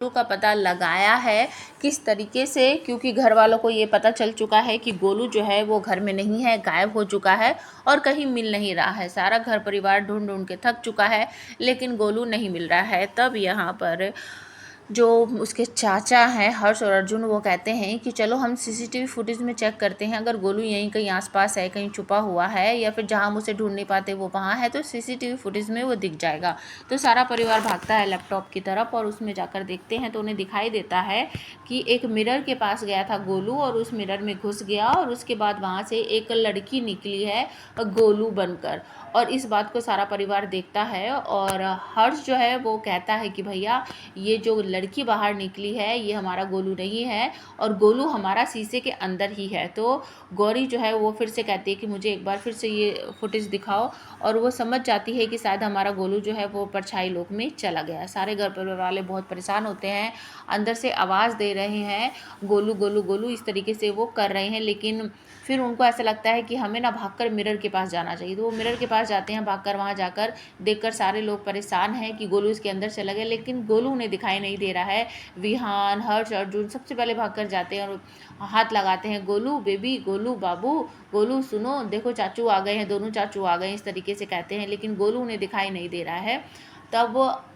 का पता लगाया है किस तरीके से, क्योंकि घर वालों को ये पता चल चुका है कि गोलू जो है वो घर में नहीं है, गायब हो चुका है और कहीं मिल नहीं रहा है। सारा घर परिवार ढूंढ ढूंढ के थक चुका है, लेकिन गोलू नहीं मिल रहा है। तब यहाँ पर जो उसके चाचा हैं हर्ष और अर्जुन, वो कहते हैं कि चलो हम सीसीटीवी फुटेज में चेक करते हैं, अगर गोलू यहीं कहीं आसपास है, कहीं छुपा हुआ है या फिर जहां हम उसे ढूंढ नहीं पाते वो वहाँ है, तो सीसीटीवी फुटेज में वो दिख जाएगा। तो सारा परिवार भागता है लैपटॉप की तरफ और उसमें जाकर देखते हैं तो उन्हें दिखाई देता है कि एक मिरर के पास गया था गोलू और उस मिरर में घुस गया और उसके बाद वहाँ से एक लड़की निकली है गोलू बनकर। और इस बात को सारा परिवार देखता है और हर्ष जो है वो कहता है कि भैया ये जो लड़की बाहर निकली है ये हमारा गोलू नहीं है और गोलू हमारा शीशे के अंदर ही है। तो गौरी जो है वो फिर से कहती है कि मुझे एक बार फिर से ये फुटेज दिखाओ, और वो समझ जाती है कि शायद हमारा गोलू जो है वो परछाई लोक में चला गया। सारे घर परिवार वाले बहुत परेशान होते हैं, अंदर से आवाज़ दे रहे हैं गोलू गोलू गोलू, इस तरीके से वो कर रहे हैं। लेकिन फिर उनको ऐसा लगता है कि हमें ना भागकर मिरर के पास जाना चाहिए, तो वो मिरर के पास जाते हैं। भागकर वहाँ जाकर देखकर सारे लोग परेशान हैं कि गोलू इसके अंदर चला गया, लेकिन गोलू उन्हें दिखाई नहीं दे रहा है। विहान, हर्ष, अर्जुन सबसे पहले भागकर जाते हैं और हाथ लगाते हैं, गोलू बेबी, गोलू बाबू, गोलू सुनो, देखो चाचू आ गए हैं, दोनों चाचू आ गए हैं, इस तरीके से कहते हैं, लेकिन गोलू उन्हें दिखाई नहीं दे रहा है। तब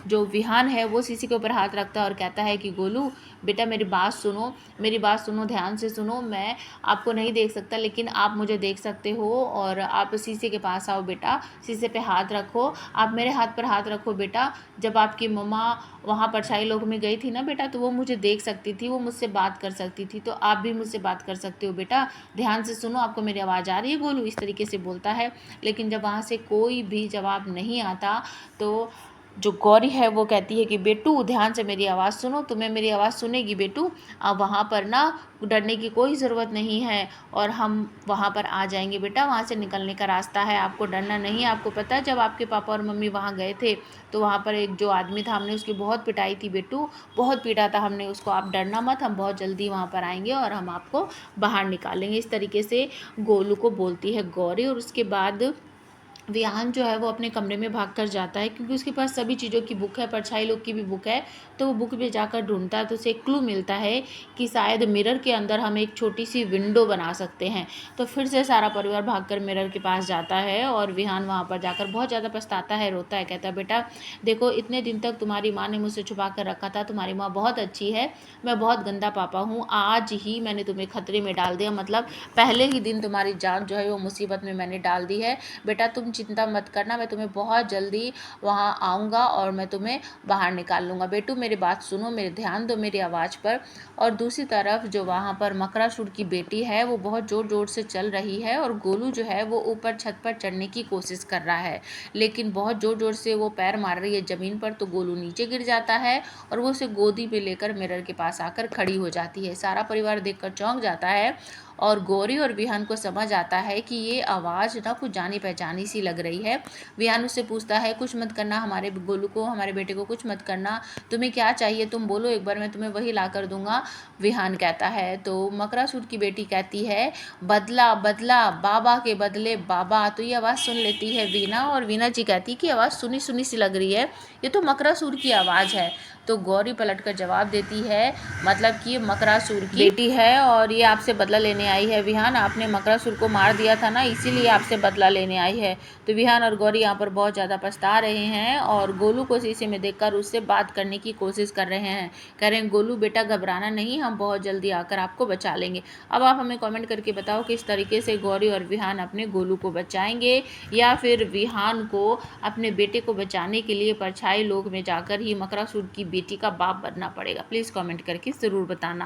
जो विहान है वो शीशी के ऊपर हाथ रखता है और कहता है कि गोलू बेटा मेरी बात सुनो, मेरी बात सुनो, ध्यान से सुनो, मैं आपको नहीं देख सकता लेकिन आप मुझे देख सकते हो और आप शीशे के पास आओ बेटा, शीशे पे हाथ रखो, आप मेरे हाथ पर हाथ रखो बेटा। जब आपकी मम्मा वहाँ परछाई लोक में गई थी ना बेटा, तो वो मुझे देख सकती थी, वो मुझसे बात कर सकती थी, तो आप भी मुझसे बात कर सकते हो बेटा, ध्यान से सुनो, आपको मेरी आवाज़ आ रही है? गोलू इस तरीके से बोलता है। लेकिन जब वहाँ से कोई भी जवाब नहीं आता तो जो गौरी है वो कहती है कि बेटू ध्यान से मेरी आवाज़ सुनो, तुम्हें मेरी आवाज़ सुनेगी बेटू, अब वहाँ पर ना डरने की कोई ज़रूरत नहीं है और हम वहाँ पर आ जाएंगे बेटा, वहाँ से निकलने का रास्ता है, आपको डरना नहीं है। आपको पता है जब आपके पापा और मम्मी वहाँ गए थे तो वहाँ पर एक जो आदमी था, हमने उसकी बहुत पिटाई थी बेटू, बहुत पीटा था हमने उसको, आप डरना मत, हम बहुत जल्दी वहाँ पर आएंगे और हम आपको बाहर निकालेंगे। इस तरीके से गोलू को बोलती है गौरी। और उसके बाद विहान जो है वो अपने कमरे में भाग कर जाता है, क्योंकि उसके पास सभी चीज़ों की बुक है, परछाई लोग की भी बुक है, तो वो बुक पे जाकर ढूंढता है तो उसे एक क्लू मिलता है कि शायद मिरर के अंदर हम एक छोटी सी विंडो बना सकते हैं। तो फिर से सारा परिवार भागकर मिरर के पास जाता है और विहान वहाँ पर जाकर बहुत ज़्यादा पछताता है, रोता है, कहता है बेटा देखो इतने दिन तक तुम्हारी माँ ने मुझसे छुपा कर रखा था, तुम्हारी माँ बहुत अच्छी है, मैं बहुत गंदा पापा हूँ, आज ही मैंने तुम्हें खतरे में डाल दिया, मतलब पहले ही दिन तुम्हारी जान जो है वो मुसीबत में मैंने डाल दी है। बेटा तुम चिंता मत करना, मैं तुम्हें बहुत जल्दी वहाँ आऊँगा और मैं तुम्हें बाहर निकाल लूँगा। बेटू मेरी बात सुनो, मेरे ध्यान दो मेरी आवाज़ पर। और दूसरी तरफ जो वहाँ पर मकरासुर की बेटी है वो बहुत ज़ोर ज़ोर से चल रही है और गोलू जो है वो ऊपर छत पर चढ़ने की कोशिश कर रहा है, लेकिन बहुत ज़ोर ज़ोर से वो पैर मार रही है ज़मीन पर, तो गोलू नीचे गिर जाता है और वो उसे गोदी पे लेकर मिरर के पास आकर खड़ी हो जाती है। सारा परिवार देखकर चौंक जाता है और गौरी और विहान को समझ आता है कि ये आवाज़ ना कुछ जानी पहचानी सी लग रही है। विहान उससे पूछता है कुछ मत करना, हमारे गोलू को, हमारे बेटे को कुछ मत करना, तुम्हें क्या चाहिए तुम बोलो, एक बार मैं तुम्हें वही ला कर दूंगा, विहान कहता है। तो मकरासुर की बेटी कहती है बदला बदला, बाबा के बदले बाबा। तो ये आवाज़ सुन लेती है वीना, और वीना जी कहती है कि आवाज़ सुनी सुनी सी लग रही है, ये तो मकरासुर की आवाज़ है। तो गौरी पलट कर जवाब देती है मतलब कि ये मकरासुर की बेटी है और ये आपसे बदला लेने आई है विहान, आपने मकरासुर को मार दिया था ना, इसीलिए आपसे बदला लेने आई है। तो विहान और गौरी यहाँ पर बहुत ज़्यादा पछता रहे हैं और गोलू को शीशे में देखकर उससे बात करने की कोशिश कर रहे हैं, कह रहे हैं गोलू बेटा घबराना नहीं, हम बहुत जल्दी आकर आपको बचा लेंगे। अब आप हमें कमेंट करके बताओ किस तरीके से गौरी और विहान अपने गोलू को बचाएंगे, या फिर विहान को अपने बेटे को बचाने के लिए परछाई लोक में जाकर ही मकरासुर की बेटी का बाप बनना पड़ेगा। प्लीज़ कमेंट करके ज़रूर बताना।